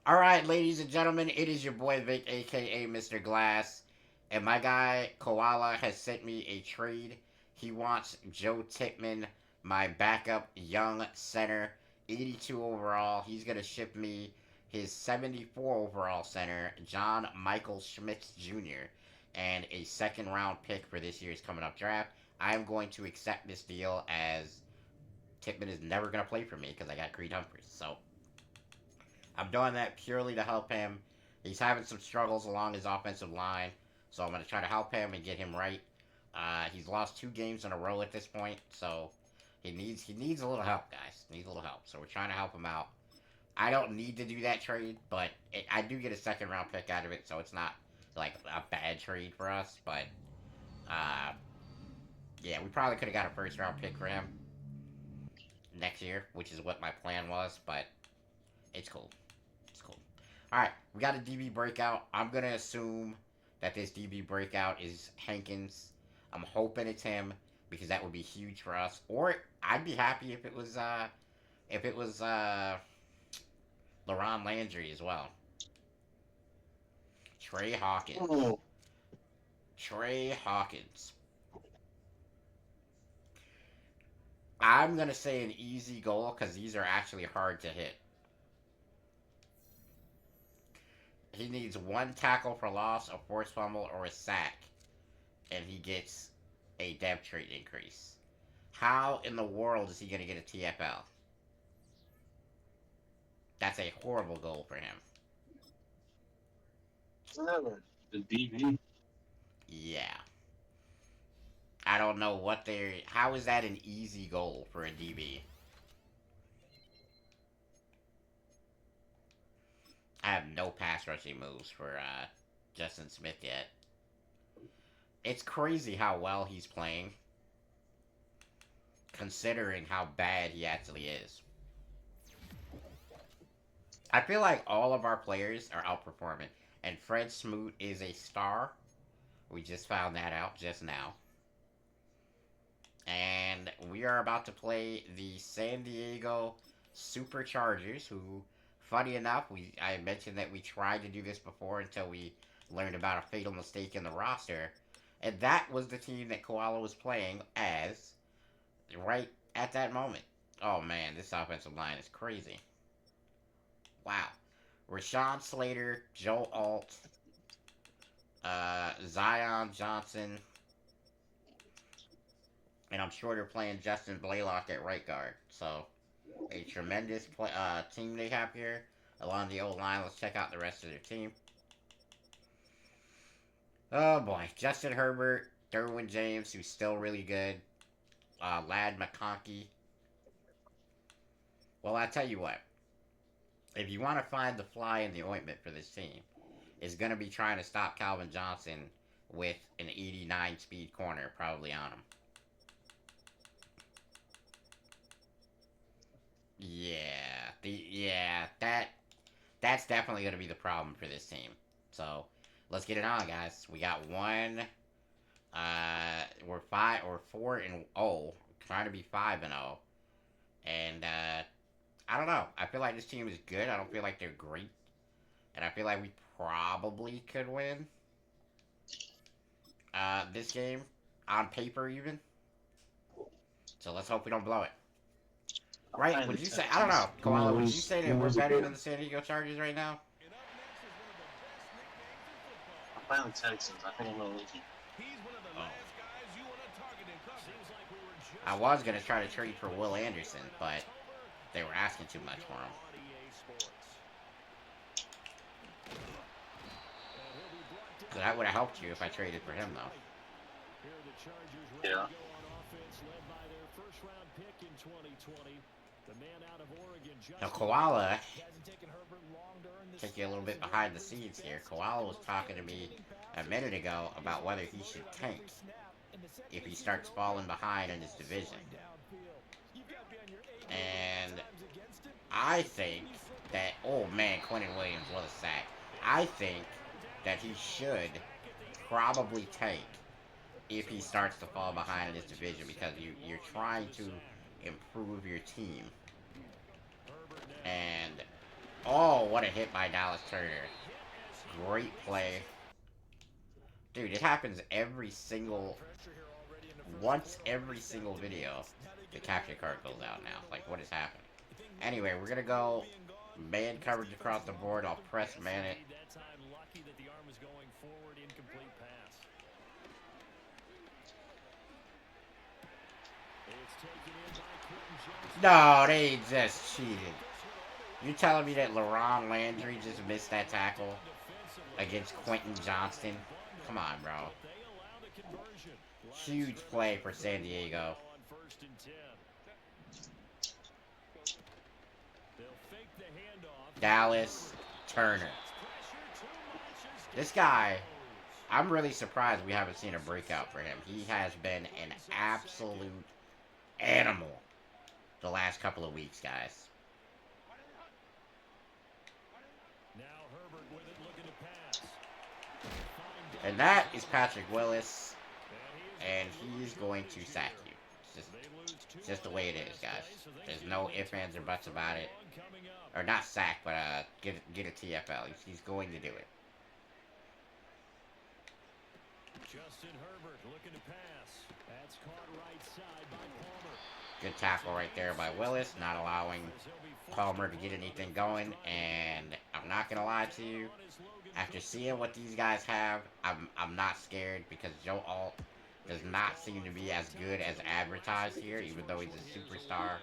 Alright, ladies and gentlemen, it is your boy Vic, aka Mr. Glass, and my guy Koala has sent me a trade. He wants Joe Tippmann, my backup young center, 82 overall. He's going to ship me his 74 overall center, John Michael Schmitz Jr., and a second round pick for this year's coming up draft. I am going to accept this deal as Tippmann is never going to play for me because I got Creed Humphreys. So I'm doing that purely to help him. He's having some struggles along his offensive line, so I'm going to try to help him and get him right. He's lost 2 games in a row at this point, so he needs a little help, guys. He needs a little help. So we're trying to help him out. I don't need to do that trade, but I do get a second round pick out of it, so it's not like a bad trade for us. But uh, yeah, we probably could have got a first round pick for him next year, which is what my plan was. But it's cool. It's cool. All right, we got a DB breakout. I'm gonna assume that this DB breakout is Hankins. I'm hoping it's him because that would be huge for us. Or I'd be happy if it was LaRon Landry as well. Trey Hawkins. Oh, Trey Hawkins. I'm gonna say an easy goal because these are actually hard to hit. He needs one tackle for loss, a forced fumble, or a sack, and he gets a depth trait increase. How in the world is he going to get a TFL? That's a horrible goal for him. never. The DB. Yeah. I don't know what they're. How is that an easy goal for a DB? I have no pass rushing moves for Justin Smith yet. It's crazy how well he's playing, considering how bad he actually is. I feel like all of our players are outperforming, and Fred Smoot is a star. We just found that out just now. And we are about to play the San Diego Superchargers, who, funny enough, I mentioned that we tried to do this before until we learned about a fatal mistake in the roster. And that was the team that Koala was playing as right at that moment. Oh man, this offensive line is crazy. Wow. Rashawn Slater, Joe Alt, Zion Johnson, and I'm sure they're playing Justin Blaylock at right guard. So a tremendous team they have here along the old line. Let's check out the rest of their team. Oh boy, Justin Herbert, Derwin James, who's still really good. Lad McConkey. Well, I tell you what, if you want to find the fly in the ointment for this team, it's going to be trying to stop Calvin Johnson with an 89 speed corner probably on him. That's definitely going to be the problem for this team. So let's get it on, guys. We got one. We're 4-0, trying to be 5-0, and I don't know. I feel like this team is good. I don't feel like they're great, and I feel like we probably could win this game on paper even. So let's hope we don't blow it. I'm Right? playing the Would you say? I don't know, Texans. Koala. Would you say that we're better than the San Diego Chargers right now? I'm playing the Texans. I think I'm gonna lose. Oh. I was gonna try to trade for Will Anderson, but they were asking too much for him. So that would have helped you if I traded for him, though. Yeah. Now, Koala, take you a little bit behind the scenes here. Koala was talking to me a minute ago about whether he should tank if he starts falling behind in his division. And I think that, oh man, Quentin Williams, what a sack. I think that he should probably tank if he starts to fall behind in his division because you're trying to improve your team. And Oh, what a hit by Dallas Turner. Great play. Dude, it happens once every single video. The capture card goes out now. Like, what is happening? Anyway, we're gonna go man coverage across the board. I'll press man it. No, they just cheated. You telling me that LaRon Landry just missed that tackle against Quentin Johnston? Come on, bro. Huge play for San Diego. Dallas Turner. This guy, I'm really surprised we haven't seen a breakout for him. He has been an absolute animal the last couple of weeks, guys. And that is Patrick Willis, and he's going to sack you. It's just the way it is, guys. There's no ifs, ands, or buts about it. Or not sack, but get a TFL. He's going to do it. Justin Herbert looking to pass. That's caught right side by Palmer. Good tackle right there by Willis, not allowing Palmer to get anything going. And I'm not gonna lie to you, after seeing what these guys have, I'm not scared because Joe Alt does not seem to be as good as advertised here, even though he's a superstar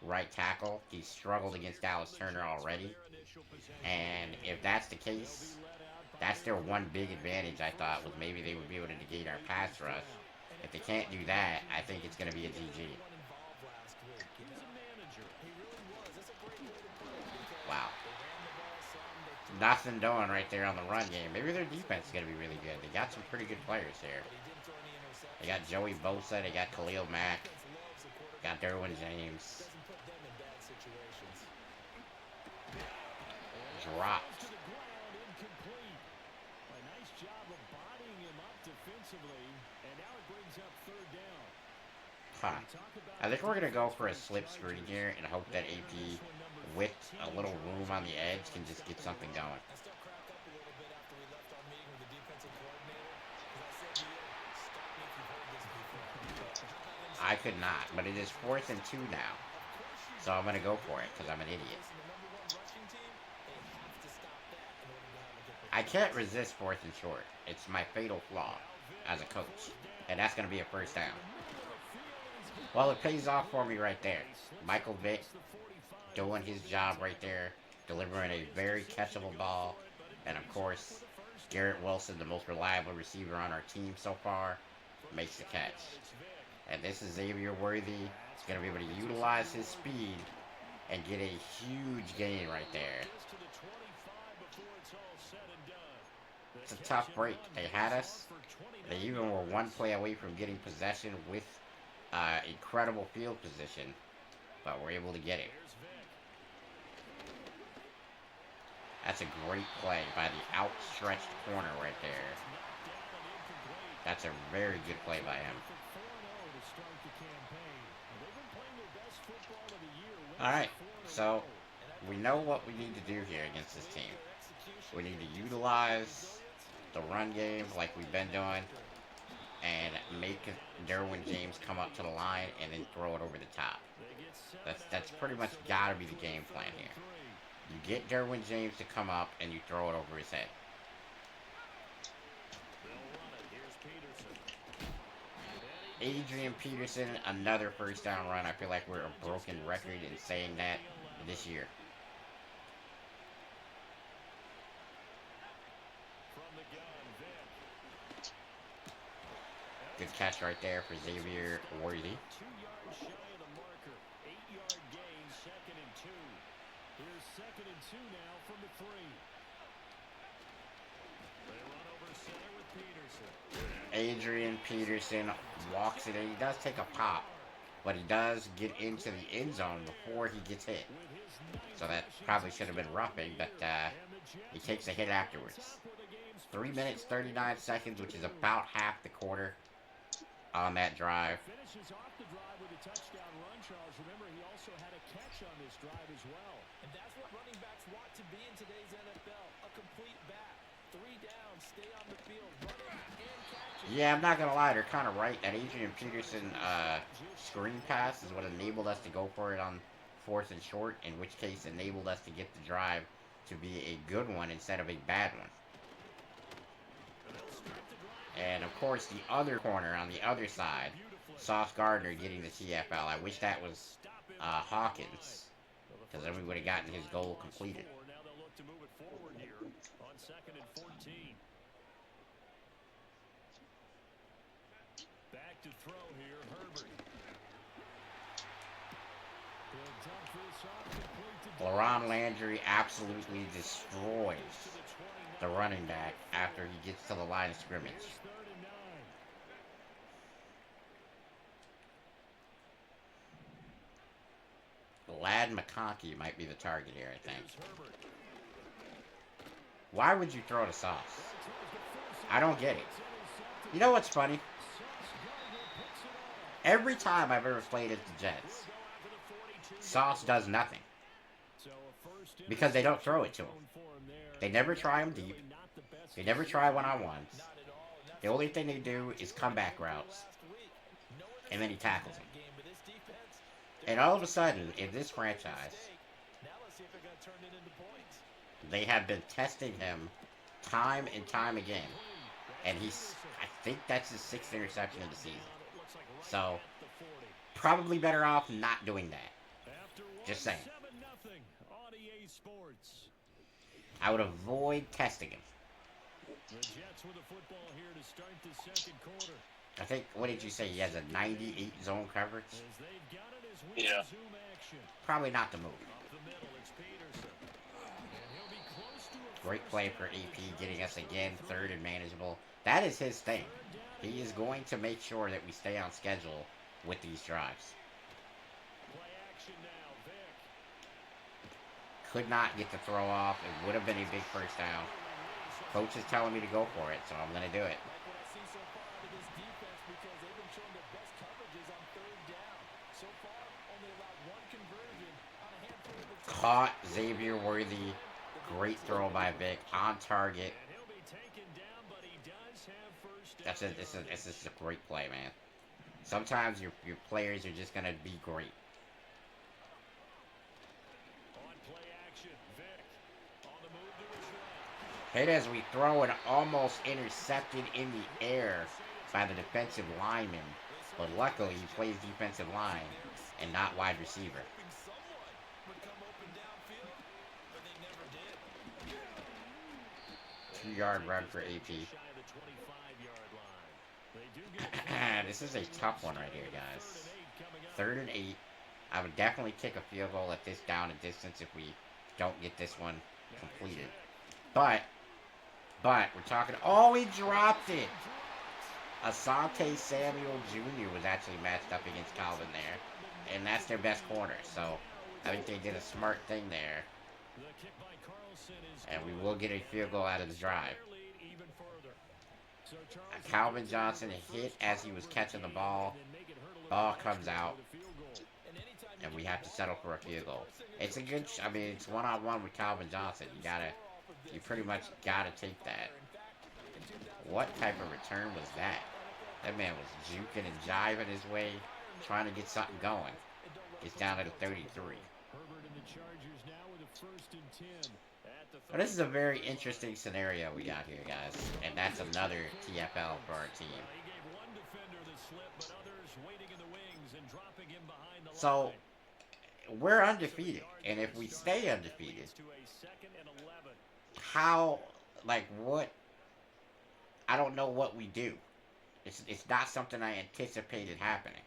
right tackle. He's struggled against Dallas Turner already. And if that's the case, that's their one big advantage, I thought, was maybe they would be able to negate our pass rush. If they can't do that, I think it's going to be a GG. Wow. Nothing doing right there on the run game. Maybe their defense is going to be really good. They got some pretty good players here. They got Joey Bosa. They got Khalil Mack. Got Derwin James. Dropped. Huh. I think we're going to go for a slip screen here and hope that AP, with a little room on the edge, can just get something going. I could not, but it is 4th and 2 now. So I'm going to go for it because I'm an idiot. I can't resist 4th and short. It's my fatal flaw as a coach. And that's going to be a first down. Well, it pays off for me right there. Michael Vick doing his job right there, delivering a very catchable ball. And of course, Garrett Wilson, the most reliable receiver on our team so far, makes the catch. And this is Xavier Worthy. He's going to be able to utilize his speed and get a huge gain right there. It's a tough break. They had us. They even were one play away from getting possession with incredible field position, but we're able to get it. That's a great play by the outstretched corner right there. That's a very good play by him. Alright, so we know what we need to do here against this team. We need to utilize the run game like we've been doing and make Derwin James come up to the line and then throw it over the top. That's pretty much got to be the game plan here. You get Derwin James to come up and you throw it over his head. Adrian Peterson, another first down run. I feel like we're a broken record in saying that this year. Good catch right there for Xavier Worthy. Adrian Peterson walks it in. He does take a pop, but he does get into the end zone before he gets hit. So that probably should have been roughing, but he takes a hit afterwards. 3 minutes, 39 seconds, which is about half the quarter on that drive. Finishes off the drive with a touchdown run, Charles. Remember, he also had a catch on this drive as well. And that's what running backs want to should be in today's NFL. A complete back. 3 down, stay on the field, running and catching. Yeah, I'm not gonna lie, they're kind of right. That Adrian Peterson screen pass is what enabled us to go for it on fourth and short, in which case enabled us to get the drive to be a good one instead of a bad one. And of course, the other corner on the other side, Sauce Gardner getting the TFL. I wish that was Hawkins, because then we would have gotten his goal completed. Now they'll look to move it forward here on 2nd and 14. Back to throw here, Herbert. LaRon Landry absolutely destroys the running back after he gets to the line of scrimmage. Lad McConkey might be the target here, I think. Why would you throw to Sauce? I don't get it. You know what's funny? Every time I've ever played as the Jets, Sauce does nothing. Because they don't throw it to him. They never try him deep. They never try one-on-ones. The only thing they do is comeback routes. And then he tackles him. And all of a sudden, in this franchise, they have been testing him time and time again. And I think that's his 6th interception of the season. So, probably better off not doing that. Just saying. I would avoid testing him. I think, what did you say? He has a 98 zone coverage? Yeah. Probably not the move. Great play for AP, getting us again 3rd and manageable. That is his thing. He is going to make sure that we stay on schedule with these drives. Could not get the throw off. It would have been a big first down. Coach is telling me to go for it, so I'm going to do it. Caught Xavier Worthy. Great throw by Vic. On target. This is a great play, man. Sometimes your players are just going to be great. Hit as we throw it, almost intercepted in the air by the defensive lineman. But luckily, he plays defensive line and not wide receiver. 2-yard run for AP. This is a tough one right here, guys. 3rd and 8. I would definitely kick a field goal at this down and distance if we don't get this one completed. But we're talking... Oh, he dropped it! Asante Samuel Jr. was actually matched up against Calvin there. And that's their best corner, so I think they did a smart thing there. And we will get a field goal out of the drive. Calvin Johnson hit as he was catching the ball. Ball comes out. And we have to settle for a field goal. It's a good... I mean, it's one-on-one with Calvin Johnson. You pretty much gotta take that. What type of return was that? That man was juking and jiving his way, trying to get something going. It's down to the 33. But this is a very interesting scenario we got here, guys. And that's another TFL for our team. So, we're undefeated. And if we stay undefeated, how, like, what, I don't know what we do. It's not something I anticipated happening.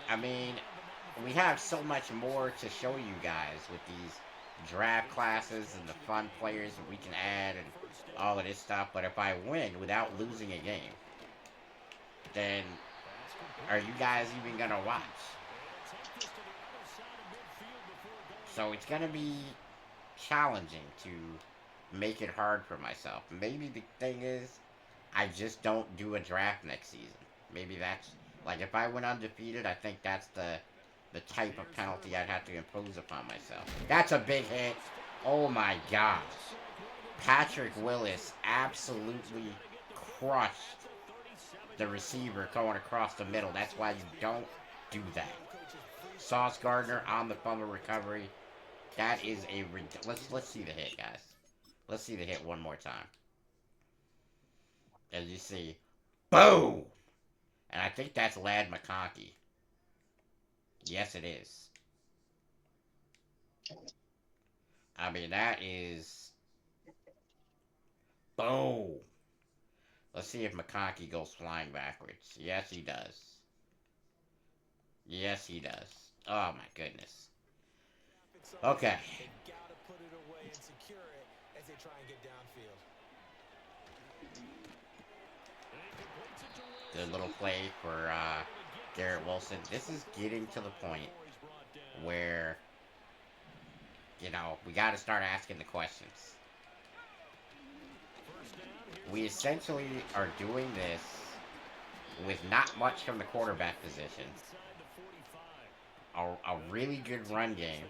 I mean, we have so much more to show you guys with these draft classes and the fun players that we can add and all of this stuff. But if I win without losing a game, then are you guys even going to watch? So it's going to be challenging to make it hard for myself. Maybe the thing is, I just don't do a draft next season. Maybe that's, like, if I went undefeated, I think that's the the type of penalty I'd have to impose upon myself. That's a big hit. Oh my gosh. Patrick Willis absolutely crushed the receiver going across the middle. That's why you don't do that. Sauce Gardner on the fumble recovery. That is a let's see the hit, guys. Let's see the hit one more time. As you see, boom. And I think that's Lad McConkey. Yes, it is. I mean, that is boom. Let's see if McConkey goes flying backwards. Yes, he does. Yes, he does. Oh my goodness. Okay. Good little play for Garrett Wilson. This is getting to the point where, you know, we got to start asking the questions. We essentially are doing this with not much from the quarterback position, a really good run game,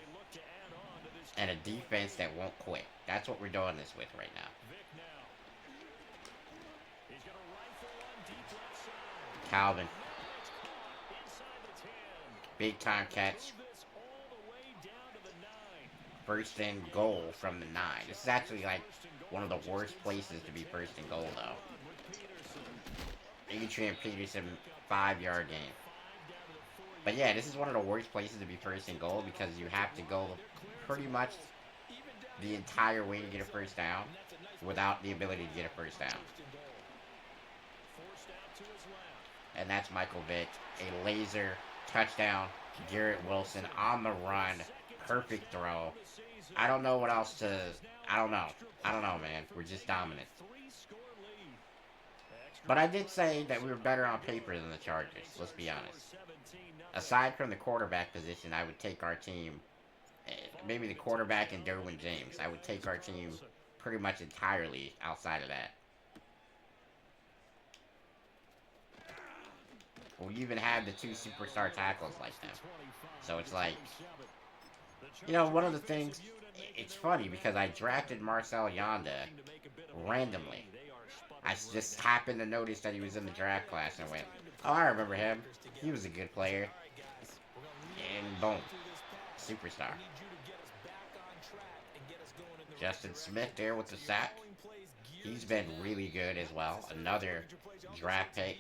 and a defense that won't quit. That's what we're doing this with right now. Calvin. Big time catch. First and goal from the 9. This is actually like one of the worst places to be first and goal, though. Adrian Peterson, 5-yard gain. But yeah, this is one of the worst places to be first and goal because you have to go pretty much the entire way to get a first down without the ability to get a first down. And that's Michael Vick. A laser touchdown. Garrett Wilson on the run. Perfect throw. I don't know what else to... I don't know, man. We're just dominant. But I did say that we were better on paper than the Chargers. Let's be honest. Aside from the quarterback position, I would take our team... Maybe the quarterback and Derwin James. I would take our team pretty much entirely outside of that. We even have the 2 superstar tackles like them. So it's like, you know, one of the things, it's funny because I drafted Marcel Yanda randomly. I just happened to notice that he was in the draft class and went, oh, I remember him. He was a good player. And boom, superstar. Justin Smith there with the sack. He's been really good as well. Another draft pick.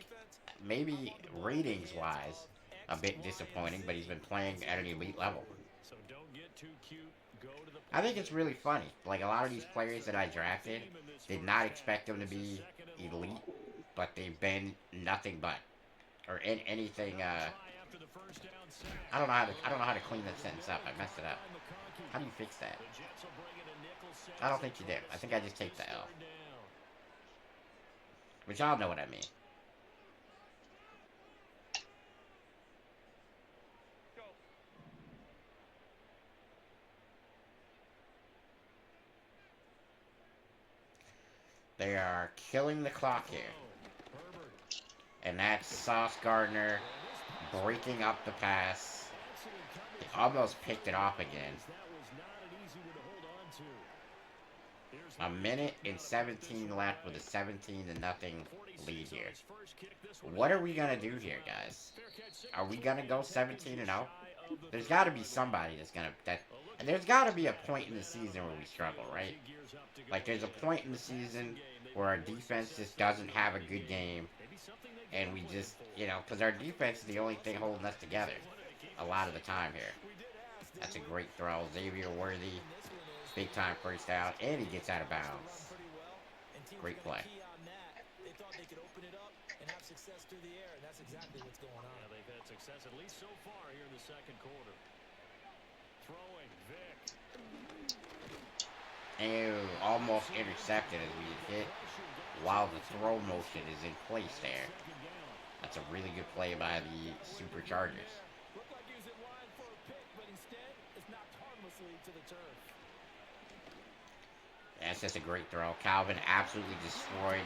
Maybe ratings-wise, a bit disappointing, but he's been playing at an elite level. I think it's really funny. Like, a lot of these players that I drafted did not expect them to be elite, but they've been nothing but. Or anything, I don't know how to clean that sentence up. I messed it up. How do you fix that? I don't think you did. I think I just take the L. But y'all know what I mean. They are killing the clock here. And that's Sauce Gardner breaking up the pass. He almost picked it off again. A minute and 17 left with a 17-0 lead here. What are we going to do here, guys? Are we going to go 17-0? There's got to be somebody that's going to... And there's got to be a point in the season where we struggle, right? Like, there's a point in the season where our defense just doesn't have a good game. And we just, you know, because our defense is the only thing holding us together a lot of the time here. That's a great throw. Xavier Worthy, big time first down, and he gets out of bounds. Great play. They thought they could open it up and have success through the air, and that's exactly what's going on. Yeah, they've had success at least so far here in the second quarter. Throwing Vick. Ew, almost intercepted as we hit while the throw motion is in place there. That's a really good play by the Superchargers. Looked like he was in line for a pick, but instead it's knocked harmlessly to the turf. That's just a great throw. Calvin absolutely destroyed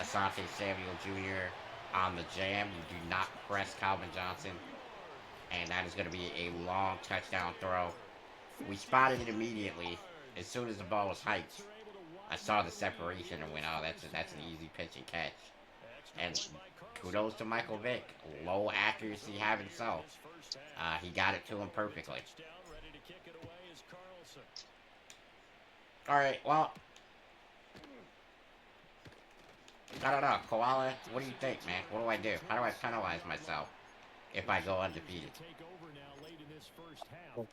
Asante Samuel Jr. on the jam. You do not press Calvin Johnson. And that is going to be a long touchdown throw. We spotted it immediately. As soon as the ball was hiked, I saw the separation and went, oh, that's an easy pitch and catch. And kudos to Michael Vick. Low accuracy having so. He got it to him perfectly. Alright, well, I don't know. Koala, what do you think, man? What do I do? How do I penalize myself if I go undefeated? And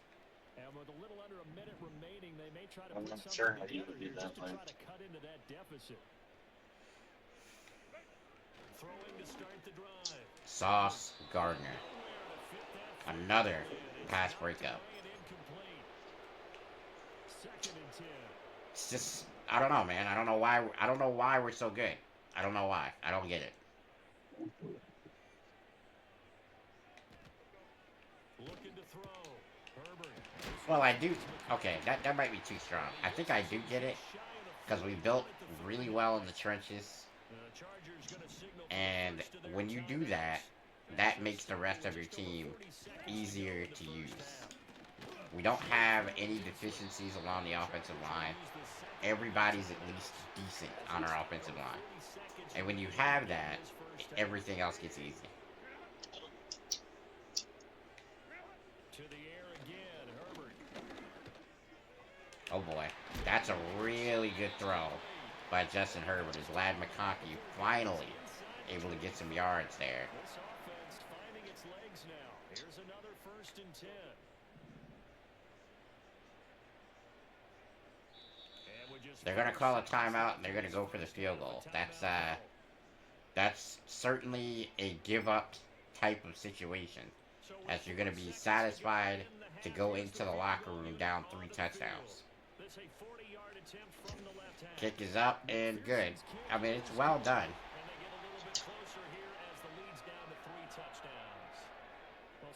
with a little under a minute remaining, they may try to I'm put not something sure how you together would do here that, just to Mike. try to cut into that deficit. Throwing to start the drive. Sauce Gardner. Another pass breakup. Second and 10. It's just, I don't know, man. I don't know why we're so good. I don't know why. I don't get it. Looking to throw. Herbert. Well, I do. Okay, that might be too strong. I think I do get it because we built really well in the trenches, and when you do that, that makes the rest of your team easier to use. We don't have any deficiencies along the offensive line. Everybody's at least decent on our offensive line, and when you have that, everything else gets easy. To the air again. Herbert. Oh boy, that's a really good throw by Justin Herbert. As Lad McConkey finally able to get some yards there. This offense finding its legs now. Here's another first and 10. They're gonna call a timeout and they're gonna go for the field goal. That's certainly a give up type of situation, as you're gonna be satisfied to go into the locker room down 3 touchdowns. Kick is up and good. I mean, it's well done.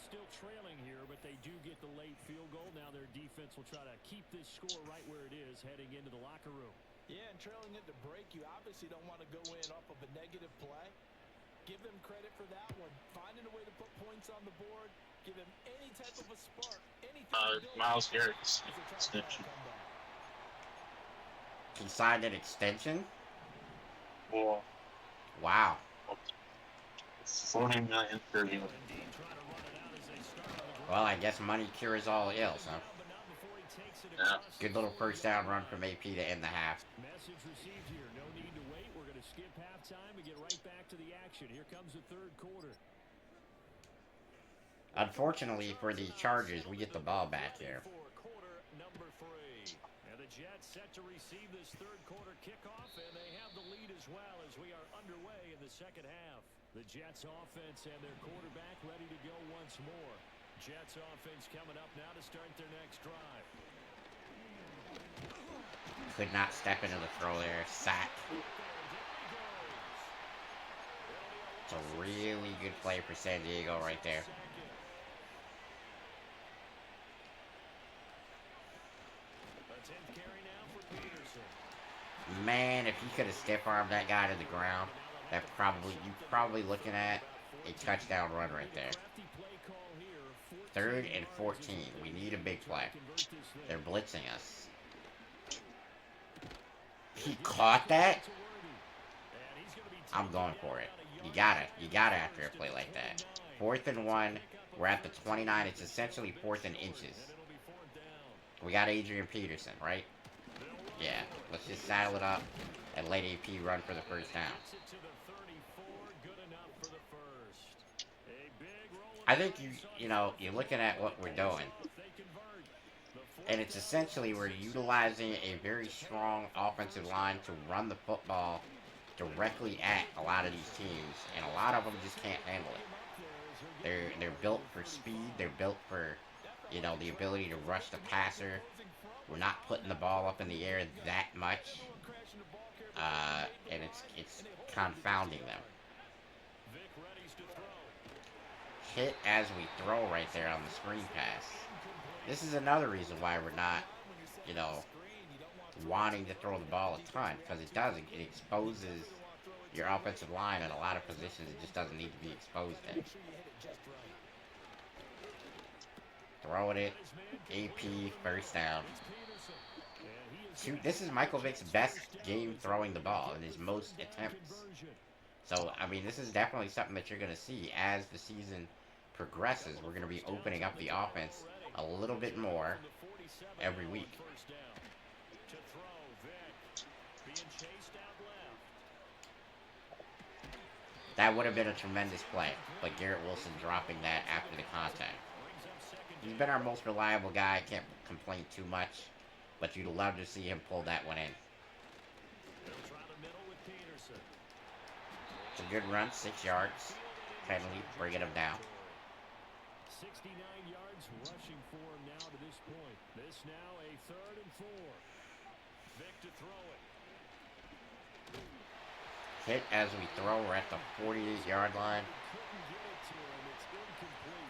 Still trailing here, but they do get the late field goal. Now their defense will try to keep this score right where it is heading into the locker room. Yeah, and trailing at the break, you obviously don't want to go in off of a negative play. Give them credit for that one. Finding a way to put points on the board. Give them any type of a spark. Anything. Miles Garrett's extension. He signed an extension? Well, Wow. $40 million per year. Well, I guess money cures all ills, huh? Yeah. Good little first down run from AP to end the half. Message received here. No need to wait. We're going to skip halftime and get right back to the action. Here comes the third quarter. Unfortunately for the Chargers, we get the ball back here. Quarter number 3. And the Jets set to receive this third quarter kickoff, and they have the lead as well as we are underway in the second half. The Jets offense and their quarterback ready to go once more. Jets offense coming up now to start their next drive. Could not step into the throw there. Sack. It's a really good play for San Diego right there. Man, if he could have stiff-armed that guy to the ground, you're probably looking at a touchdown run right there. 3rd and 14. We need a big play. They're blitzing us. He caught that? I'm going for it. You gotta after a play like that. 4th and 1. We're at the 29. It's essentially 4th and inches. We got Adrian Peterson, right? Yeah. Let's just saddle it up and let AP run for the first down. I think you're looking at what we're doing. And it's essentially we're utilizing a very strong offensive line to run the football directly at a lot of these teams, and a lot of them just can't handle it. They're built for speed. They're built for, the ability to rush the passer. We're not putting the ball up in the air that much, and it's confounding them. Hit as we throw right there on the screen pass. This is another reason why we're not, wanting to throw the ball a ton, because it doesn't. It exposes your offensive line in a lot of positions it just doesn't need to be exposed in. Throwing it. AP, first down. This is Michael Vick's best game throwing the ball in his most attempts. So, I mean, this is definitely something that you're going to see as the season progresses. We're going to be opening up the offense a little bit more every week. That would have been a tremendous play, but Garrett Wilson dropping that after the contact. He's been our most reliable guy. Can't complain too much, but you'd love to see him pull that one in. It's a good run, 6 yards. Penalty, bringing him down. 69 yards rushing for him now to this point. This now a 3rd and 4. Vick to throw it. Hit as we throw. We're at the 48-yard line.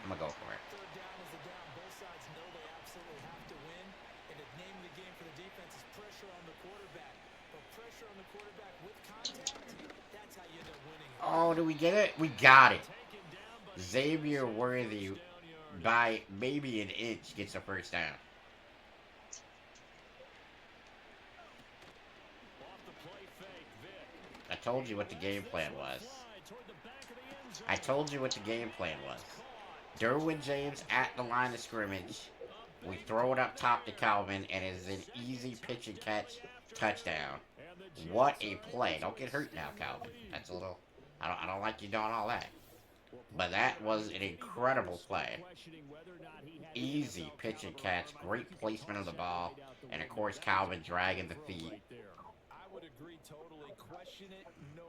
I'm going to go for it. Third down is the down. Both sides know they absolutely have to win. And the name of the game for the defense is pressure on the quarterback. But pressure on the quarterback with contact, that's how you end up winning. Oh, do we get it? We got it. Xavier Worthy, by maybe an inch, gets a first down. I told you what the game plan was. I told you what the game plan was. Derwin James at the line of scrimmage. We throw it up top to Calvin, and it's an easy pitch and catch touchdown. What a play. Don't get hurt now, Calvin. That's a little... I don't like you doing all that. But that was an incredible play. Easy pitch and catch. Great placement of the ball. And, of course, Calvin dragging the feet. I would agree totally. Question it, no.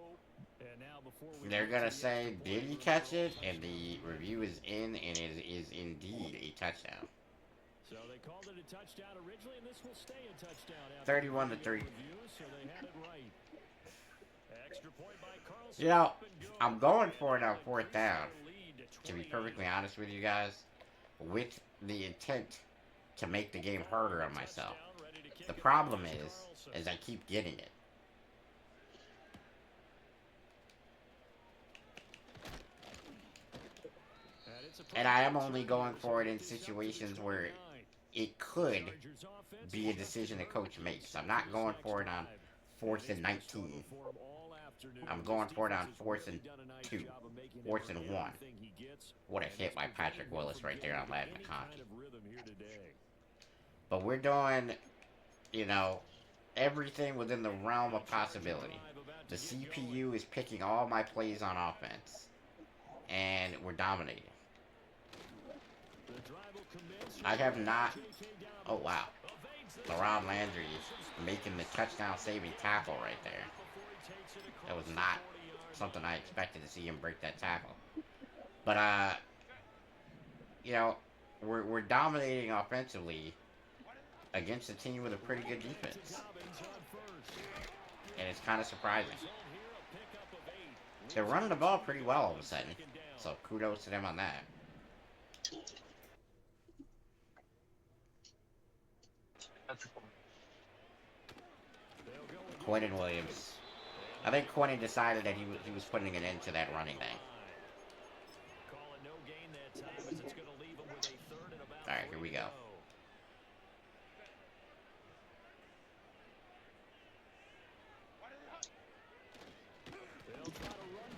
They're going to say, did he catch it? And the review is in, and it is indeed a touchdown. So they called it a touchdown originally, and this will stay a touchdown. 31-3. So they had it right. Extra point by Carlson. You know, I'm going for it on 4th down, to be perfectly honest with you guys, with the intent to make the game harder on myself. The problem is I keep getting it. And I am only going for it in situations where it could be a decision the coach makes. I'm not going for it on 4th and 19. I'm going for it on 4th and 2. 4th and 1. What a hit by Patrick Willis right there on Ladd McConkey. But we're doing, you know, everything within the realm of possibility. The CPU is picking all my plays on offense. And we're dominating. I have not... Oh, wow. LaRon Landry is making the touchdown-saving tackle right there. That was not something I expected to see him break that tackle. But, you know, we're dominating offensively against a team with a pretty good defense. And it's kind of surprising. They're running the ball pretty well all of a sudden. So kudos to them on that. Quentin Williams. I think Quentin decided that he was putting an end to that running thing. Alright, here we go.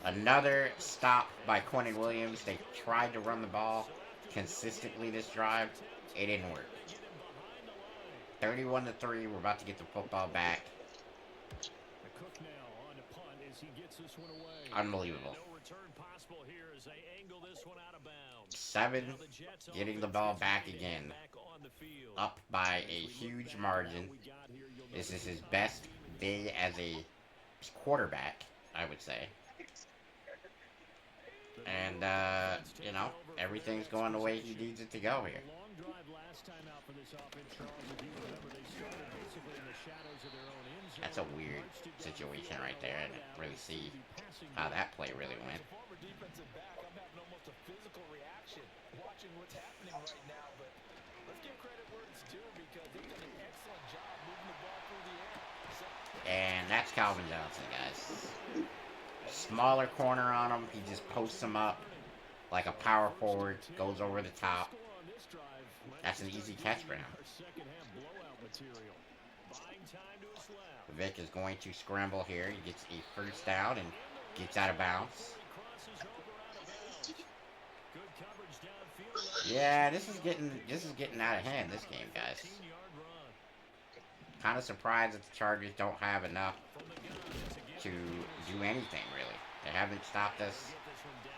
Another stop by Quentin Williams. They tried to run the ball consistently this drive. It didn't work. 31-3. We're about to get the football back. Unbelievable. 7 getting the ball back again. Up by a huge margin. This is his best day as a quarterback, I would say. And, you know, everything's going the way he needs it to go here. That's a weird situation right there. I didn't really see how that play really went. Watching what's happening right now, but let's give credit where it's due because they've done an excellent job moving the ball through the air. And that's Calvin Johnson, guys. Smaller corner on him. He just posts him up like a power forward, goes over the top. That's an easy catch for him. Vic is going to scramble here. He gets a first down and gets out of bounds. Yeah, this is getting out of hand, this game, guys. Kind of surprised that the Chargers don't have enough to do anything, really. They haven't stopped us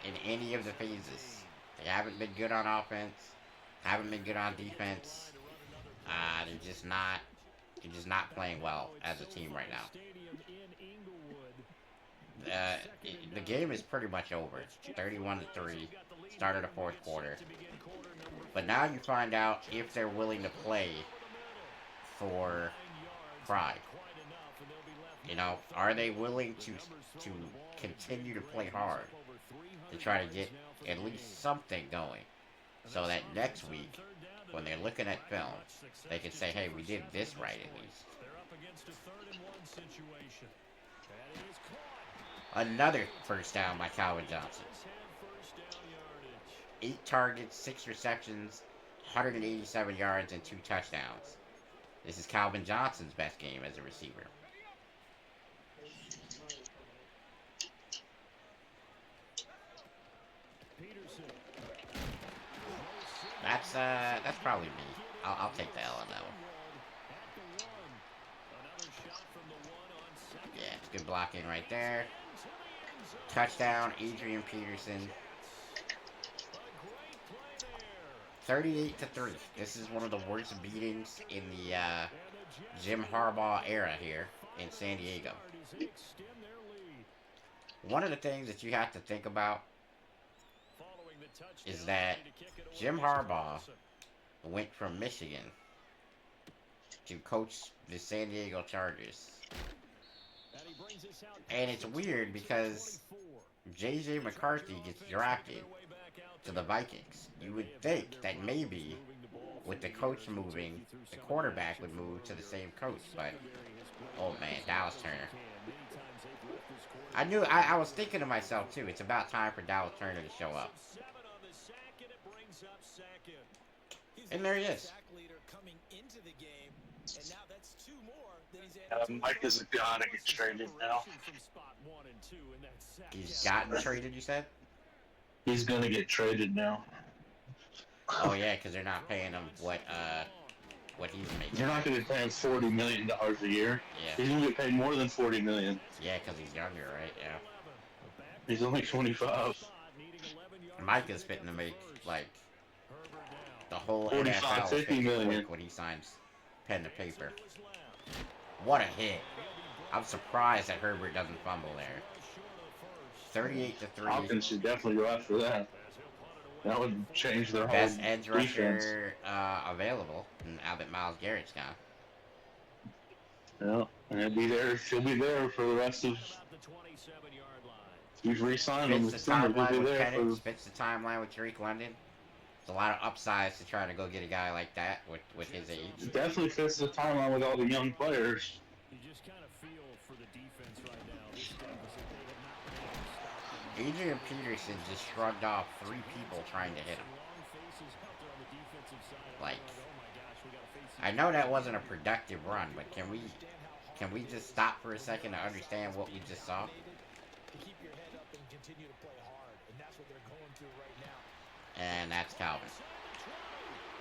in any of the phases. They haven't been good on offense, haven't been good on defense. They're just not playing well as a team right now. The game is pretty much over. 31-3. Start of the fourth quarter. But now you find out if they're willing to play for pride. You know, are they willing to continue to play hard to try to get at least something going, so that next week when they're looking at film, they can say, hey, we did this right at least. Another first down by Calvin Johnson. 8 targets, 6 receptions, 187 yards, and 2 touchdowns. This is Calvin Johnson's best game as a receiver. That's probably me. I'll take the L on that one. Yeah, it's good blocking right there. Touchdown, Adrian Peterson. 38-3. This is one of the worst beatings in the Jim Harbaugh era here in San Diego. One of the things that you have to think about is that Jim Harbaugh went from Michigan to coach the San Diego Chargers. And it's weird because J.J. McCarthy gets drafted to the Vikings. You would think that maybe with the coach moving, the quarterback would move to the same coach, but oh man, Dallas Turner. I was thinking to myself too, it's about time for Dallas Turner to show up. And there he is. Mike is gonna get traded now. He's gotten traded, you said? He's gonna get traded now. Oh yeah, because they're not paying him what he's making. You're not gonna pay him $40 million a year. Yeah. He's gonna get paid more than $40 million. Yeah, because he's younger, right? Yeah. He's only 25. Mike is fitting to make like the whole 45, NFL 50 million when he signs pen to paper. What a hit! I'm surprised that Herbert doesn't fumble there. 38-3. Hopkins should definitely go after that. That would change their whole Best edge defense. rusher available, now that Myles Garrett's gone. Yeah, and he'll be there for the rest of. We've re-signed him. Fits the timeline with Penix, fits the timeline with Drake London. There's a lot of upsides to trying to go get a guy like that with his age. It definitely fits the timeline with all the young players. You just kind of feel for the defense right now. Adrian Peterson just shrugged off 3 people trying to hit him. Like, I know that wasn't a productive run, but can we just stop for a second to understand what we just saw? And that's Calvin.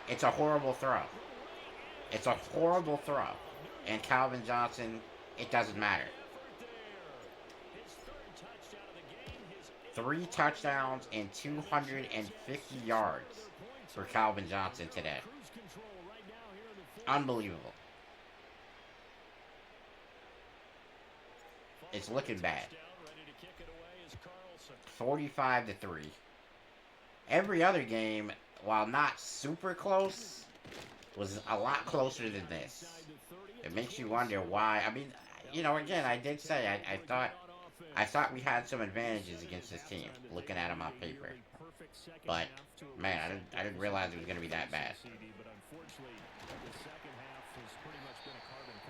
It's a horrible throw. It's a horrible throw. And Calvin Johnson, it doesn't matter. 3 touchdowns and 250 yards for Calvin Johnson today. Unbelievable. It's looking bad. 45-3. Every other game, while not super close, was a lot closer than this. It makes you wonder why. I mean, you know, again, I did say I thought we had some advantages against this team, looking at them on paper. But man, I didn't realize it was going to be that bad.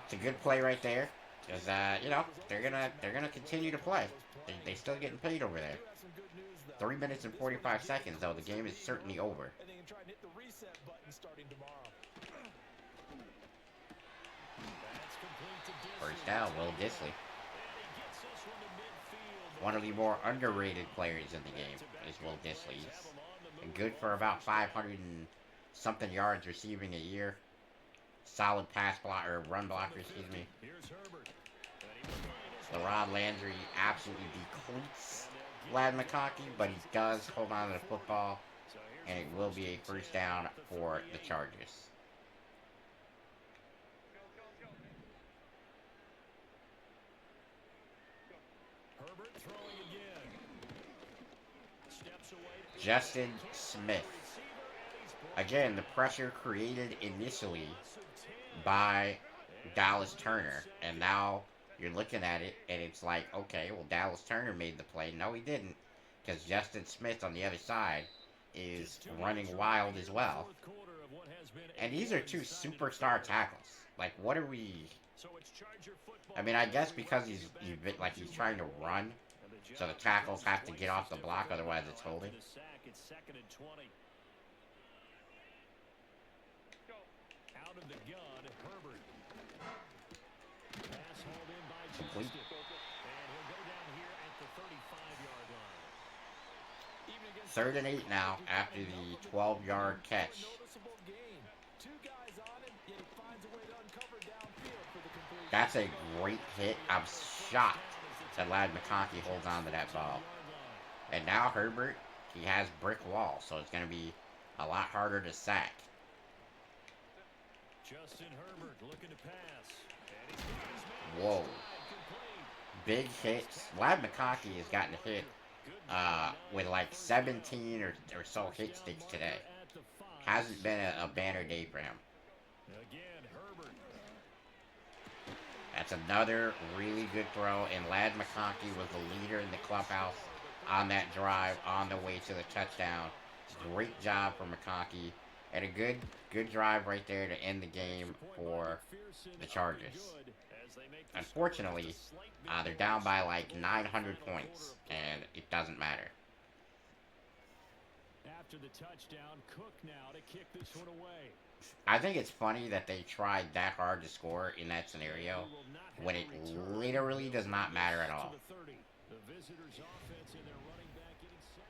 It's a good play right there, because you know, they're gonna continue to play. They still getting paid over there. 3 minutes and 45 seconds though. The game is certainly over. And they can try and hit the reset button starting tomorrow. first down. Will Disley. One of the more underrated players in the game is Will Disley. He's good for about 500 and something yards receiving a year. Solid pass blocker, run blocker, excuse me. LaRod Landry absolutely decleats Lad McConkey, but he does hold on to the football, and it will be a first down for the Chargers. Justin Smith. Again, the pressure created initially by Dallas Turner, and now you're looking at it, and it's like, okay, well, Dallas Turner made the play. No, he didn't, because Justin Smith on the other side is running wild as well. And these are two superstar tackles. Like, what are we... I mean, I guess because he's trying to run, so the tackles have to get off the block, otherwise it's holding. Out of the gun, Herbert. Pass hauled in by Complete. Justin. And he'll go down here at the 35-yard line. 3rd and 8 now after the 12-yard catch. That's a great hit. I'm shocked that Lad McConkey holds on to that ball. And now Herbert, he has brick wall, so it's going to be a lot harder to sack. Justin Herbert looking to pass. Whoa. Big hits. Lad McConkey has gotten hit with like 17 or so hit sticks today. Hasn't been a banner day for him. Again, Herbert. That's another really good throw, and Lad McConkey was the leader in the clubhouse on that drive on the way to the touchdown. Great job for McConkey, and a good drive right there to end the game for the Chargers. Unfortunately, they're down by like 900 points, and it doesn't matter. After the touchdown, Cook now to kick this one away. I think it's funny that they tried that hard to score in that scenario when it literally does not matter at all. The visitors' offense and their running back getting set.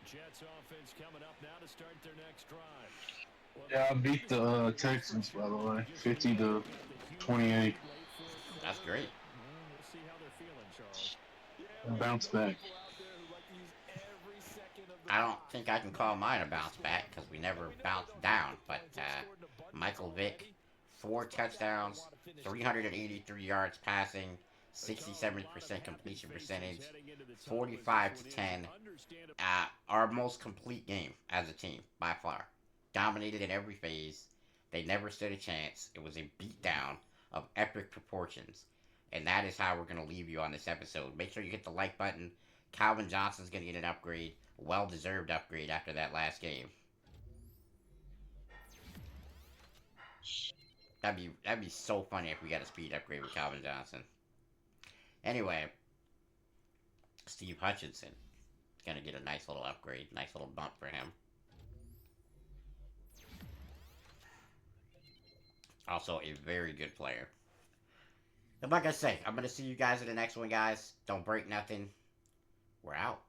Jets offense coming up now to start their next drive. Yeah, I beat the Texans, by the way, 50-28. That's great. We'll see how they're feeling, Charles. Bounce back. I don't think I can call mine a bounce back because we never bounced down, but Michael Vick, 4 touchdowns, 383 yards passing, 67% completion percentage, 45-10. Our most complete game as a team, by far. Dominated in every phase. They never stood a chance. It was a beatdown of epic proportions. And that is how we're going to leave you on this episode. Make sure you hit the like button. Calvin Johnson's going to get an upgrade. Well-deserved upgrade after that last game. That'd be so funny if we got a speed upgrade with Calvin Johnson. Anyway, Steve Hutchinson is going to get a nice little upgrade. Nice little bump for him. Also a very good player. And like I say, I'm going to see you guys in the next one, guys. Don't break nothing. We're out.